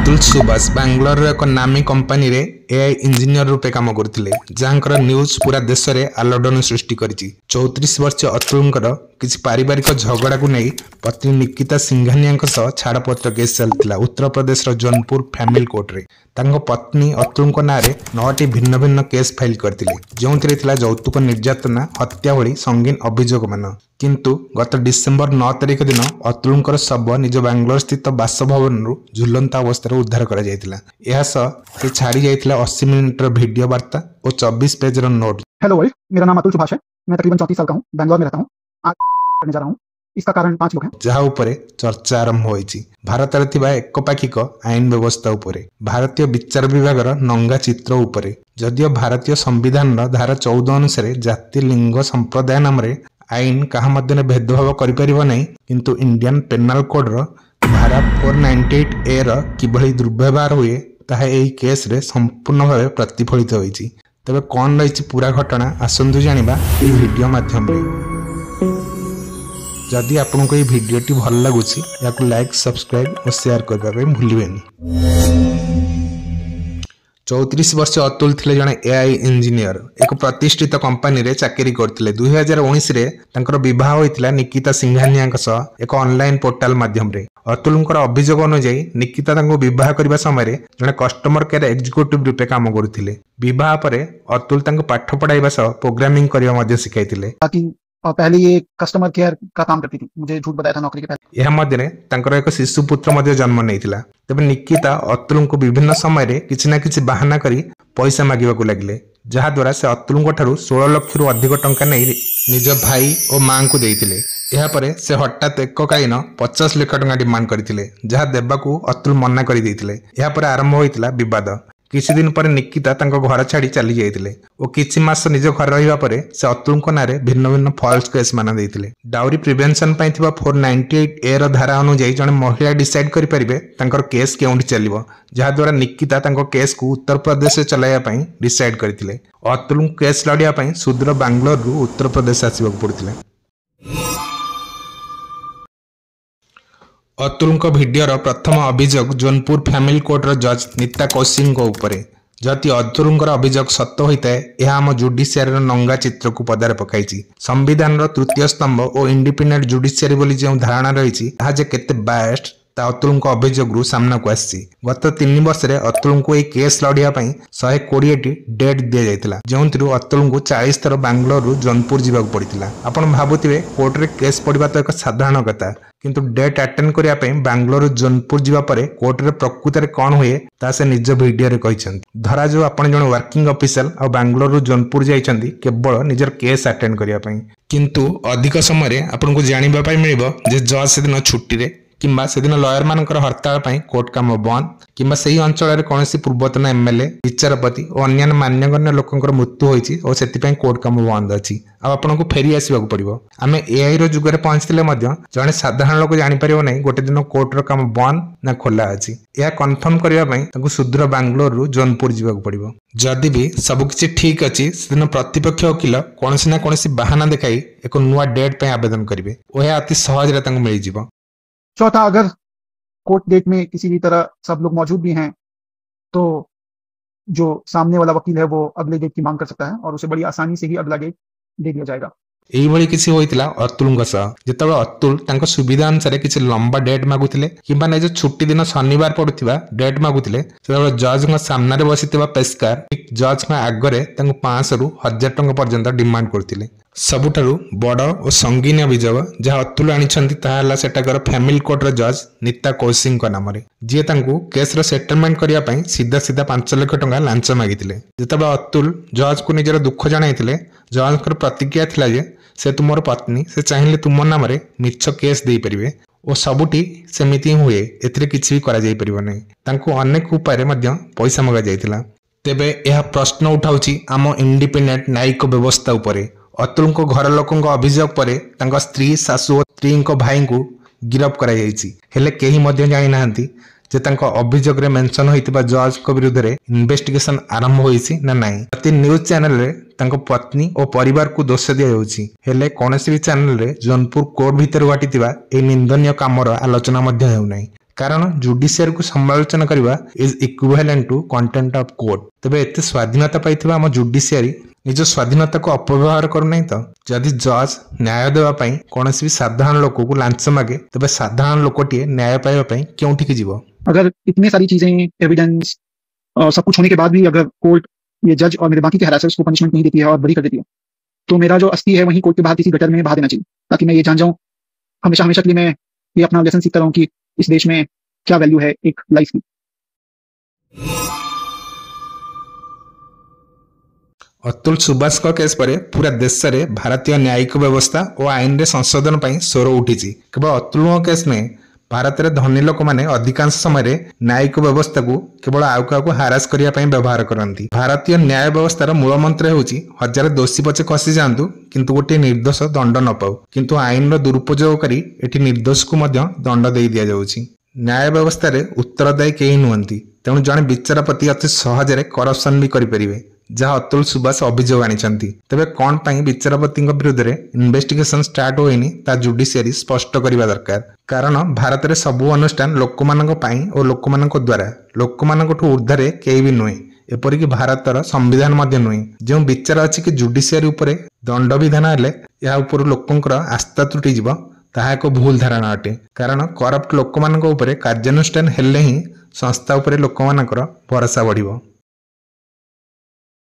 अतुल सुभाष बांग्लोर एक नामी कंपनी रे एआई इंजीनियर रूपे काम करथिले जहाँकर न्यूज पूरा देश रे आलोड़न सृष्टि करिछि। 34 वर्ष अतुलंकर किछि पारिवारिक झगड़ा को नहीं पत्नी निकिता सिंघानिया सह छाड़पत्र case चलथिला Uttar Pradesh Jaunpur family court रे। तांको पत्नी अतुलंक नारे 9टी भिन्न भिन्न केस फाइल करथिले जोंथिरे थिला यौतुक निर्यातना हत्या भली संगीन अभियोग मान। किंतु गत डिसेंबर 9 तारिख दिन अतुलंकर शव निज बांग्लोर स्थित बासभवन रु झुलंता अवस्था उद्धार करा जायतिला। एहा से छाड़ी जायतिला 80 मिनिट वीडियो वार्ता और 24 पेज नोट। हेलो वर्ल्ड, मेरा नाम अतुल सुभाष है। मैं तकरीबन 34 साल का हूँ, बैंगलोर में रहता हूँ। आज करने जा रहा हूँ। इसका कारण 5 लोग हैं। जहाँ उपरे चर्चा आरंभ होइछि भारत थिबा एकपाक्षिक आईन व्यवस्था उपरे, भारतीय विचार विभागर नंगा चित्र उपरे। जदियो भारतीय संविधान धारा 14 अनुसार जाति लिंग संप्रदाय नाम आईन कहा मध्य भेदभाव करिपरिबो नहीं, किंतु इंडियन पेनाल कोड रो धारा 498A रो किभली दुर्व्यवहार हुए ताहा एही केस रे संपूर्ण भाव प्रतिफलित होइछि। तबे कोन रहिछि पूरा घटना आसंतु जानिबा ए वीडियो माध्यम रे। जदि आपनको ये वीडियोटी भल लगुछि याकु लाइक सब्सक्राइब और शेयर करबा पे भूलिबेनी। 34 वर्ष अतुल थिले जने एआई इंजीनियर एक प्रतिष्ठित कंपनी रे चाकरी करथिले। 2019 रे तांकर विवाह होइतिला निकिता सिंघानिया सह एक ऑनलाइन पोर्टल माध्यम रे। अतुलंकर अभियोग अनुसार निकिता तांको विवाह करबा समय रे जने कस्टमर केयर एग्जीक्यूटिव रूपे काम करथिले। विवाह परे अतुल तांको पाठ पढाइबा सह प्रोग्रामिंग करबा मध्ये सिखाइतिले। पहले ये कस्टमर केयर का काम करती थी, मुझे झूठ बताया था नौकरी के पहले। यह मध्य तांकर एक शिशु पुत्र मध्य जन्म नेइतिला। तबे निकिता अतुल को विभिन्न समय रे किछि ना किछि बहाना करी पैसा मागिबाकू लागिले, जहा द्वारा से अतुल ठारू 16 लाख रु अधिक टंका नै निज भाई और मां को देइतिले। यह परे से हठात एककालीन 50 लाख टंका डिमांड करथिले, जहा देबाकू अतुल मना करि देइतिले। यह परे आरंभ होइतिला विवाद। किछि दिन पर निकिता तांको घर छाड़ी चली जाइतिले और किछि मास निज घर रहिबा परे से अतुलंक नारे भिन्न भिन्न फॉल्स केस माना देइतिले। डाउरी प्रिवेंशन पई थिबा 498A रो धारा अनुसार जने महिला डिसाइड करि परिबे तांकर केस केउंठी चलिबो, जहा द्वारा निकिता तांको केस को उत्तर प्रदेश से चलाया पई डिसाइड करथिले। अतुलंक केस लडिया पई सुदूर बांग्लोर रु उत्तर प्रदेश आसीबाक पड़थिले। अतुलंक वीडियोर प्रथम अभियोग जौनपुर फैमिली कोर्ट जज नीता कौशिक उपरे। जदि अतुलंकर अभियोग सत्य होता है यह आम जुडिशियरी नंगा चित्र को पदार पकाई। संविधान तृतीय स्तंभ और इंडिपेंडेंट जुडिशियरी बोली जो धारणा रही केते बायस्ड ता अतुल अभियोग सामना को आसी। गत 3 वर्ष रे अतुल को केस लड़िया 120टी डेट दि जाइतिला, जो अतुल को 40 थर बांग्लोर जौनपुर जावाक पड़ता। आपण भावुथिबे कोर्ट रे केस पड़वा तो एक साधारण कथा, किंतु डेट अटेंड करिया पई बांग्लोर जौनपुर जीवा परे कोर्ट रे प्रकृत रे कोन हुए ता से निज वीडियो रे कहिसंती। धरा जो आपण जण वर्किंग ऑफिशियल आ बांग्लोर जौनपुर जाइछंती केवल निजर केस अटेंड करिया पई, किंतु अधिक समय रे आपन को जानिबा पई मिलिबो जे जज से दिन छुट्टी रे किंबा से दिन लॉयर मानकर हड़ताल पई कोर्ट काम बंद किंबा सही अंचल रे कोनसी पूर्वतन एमएलए विचारपति और अन्य मान्यगण्य लोकंकर मृत्यु होईची और सेति पई कोर्ट काम बंद अछि। अब आपन को फेरी आसीबाक पड़िबो। आमे एआई रो जुगरे पहुंचतिले मध्य जने साधारण लोक जानि परिबो नै गोटे दिन कोर्ट रो काम बंद ना खोला अछि। या कंफर्म करिया पई ताकू सुदूर बांग्लोर रु जौनपुर जीवाक पड़िबो। जदि भी सब किछि ठीक अछि सेदिन प्रतिपक्ष वकील कोनसी ना कोनसी बहाना देखाई एक नुवा डेट पई आवेदन करिवे ओ या अति सहज रे ताकू मिलि जिवो। चौथा, अगर कोर्ट डेट में किसी भी तरह सब लोग मौजूद भी हैं तो जो सामने वाला वकील है वो अगले डेट की मांग कर सकता है और उसे बड़ी आसानी से ही अगला डेट दे दिया जाएगा। एही भली किछि होइतिला अतुलंक सह। जेतबे अतुल तांको सुविधा अनुसार किछि लंबा डेट मागुथिले किंबा नै जो छुट्टी दिन शनिवार पड़ुथिबा डेट मागुथिले, सेतबे जज को सामने रे बसिथिबा पेशकार जज को आगरे तांको 500 रु 1000 टंका पर्यंत डिमांड करथिले। सबुठारु बड़ और संगीन अभियोग जहाँ अतुल आनिछंती ताहाला सेटाकर फैमिली कोर्ट जज नीता कौशिक नाम रे, जे तांको केस रो सेटलमेंट करिया पई सीधा सीधा 5 लाख टंका लांच मागिथिले। जेतबे अतुल जज को निजर दुख जणाइथिले, जज कर प्रतिक्रिया थिला जे से तुमर पत्नी से चाहिए तुम नाम रे मिछ केस देई परिबे और सबुठी सेमिति हुए एथिरे किछि भी करा जाई परिबो नै। तांको अनेक उपाय मध्य पैसा मगा जाइथिला। तेबे यह प्रश्न उठाउची आम इंडिपेंडेंट न्यायिक व्यवस्था उपरे। अतुल को घर लोकों अभियोग परे तांका स्त्री सासु और स्त्री भाई को गिरफ्त करा जायछि, हेले केही मध्य जानि नाहंती जे तांका अभियोग रे मेंशन होइतिबा जज को विरुद्ध रे इन्वेस्टिगेशन आरंभ होइछि ना नाही। प्रति न्यूज चैनल रे तांका पत्नी और परिवार को दोष दिया जाउछि, हेले कोनसी भी चैनल रे जौनपुर कोर्ट भीतर घटितिबा ए निंदनीय कामर आलोचना मध्य हेउ नाही। कारण जुडिशियरी को समालोचना करवा is equivalent to content of court. तबे एते स्वाधीनता पाइथिबा हम जुडिशियरी निज स्वाधीनता को अपव्यवहार करूना तो जदि जज न्याय देवा पई कोनोसी भी साधारण लोक को लांच मागे तबे साधारण लोकटिए न्याय पाइबा पई केउठिक जीवो। अगर इतने सारी चीजें एविडेंस और सब कुछ होने के बाद भी अगर कोर्ट ये जज और मेरे बाकी के हरासर्स को पनिशमेंट नहीं देती है और बरी कर देती है, तो मेरा जो अस्थि है वहीं कोर्ट के बाहर किसी गटर में बहा देना चाहिए, ताकि मैं ये जान जाऊं हमेशा हमेशा के लिए, मैं ये अपना लेसन सीखता रहूं कि इस देश में क्या वैल्यू है एक लाइफ की। अतुल सुभाष का केस पर पूरा देश में भारतीय न्यायिक व्यवस्था और आईन रे संशोधन पर स्वर उठी। केवल अतुल केस में भारत में धनी लोक मैंने अधिकांश समय न्यायिक व्यवस्था को केवल आउ क्या हारास करने व्यवहार करती। भारतीय न्याय व्यवस्थार मूल मंत्र होउची हजार दोषी पचे खसी जातु किंतु गोटे निर्दोष दंड न पाऊ, किंतु आईन दुरुपयोग करी एटी निर्दोष को मध्य दंड दे दिया जाउची। न्याय व्यवस्था रे उत्तरदायी केही नुहंती, तेणु जड़े विचारपति अति सहजरे करप्शन भी करें, जहाँ अतुल सुभाष अभियोग आनिछंती। तेबे कौन पाई विचारपति विरुद्ध रे इन्वेस्टिगेशन स्टार्ट होइनी ता जुडिशियरी स्पष्ट करबा दरकार। कारण भारत रे सबु अनुष्ठान लोकमानक पाई और लोकमानक द्वारा, लोकमानकठु ऊर्ध्वरे केही भी नुहे, एपरिक भारतर संविधान मध्य नुहे। जो विचार अछि कि जुडिशियरी उपरे दंड विधान हेले या उपर लोकंकर आस्था त्रुटि जीव, ताहा एक भूल धारणा अटे। कारण करप्ट लोकमानक उपरे कार्यानुष्ठान हेले ही संस्था उपरे लोकमानकर भरोसा बढ़िबो।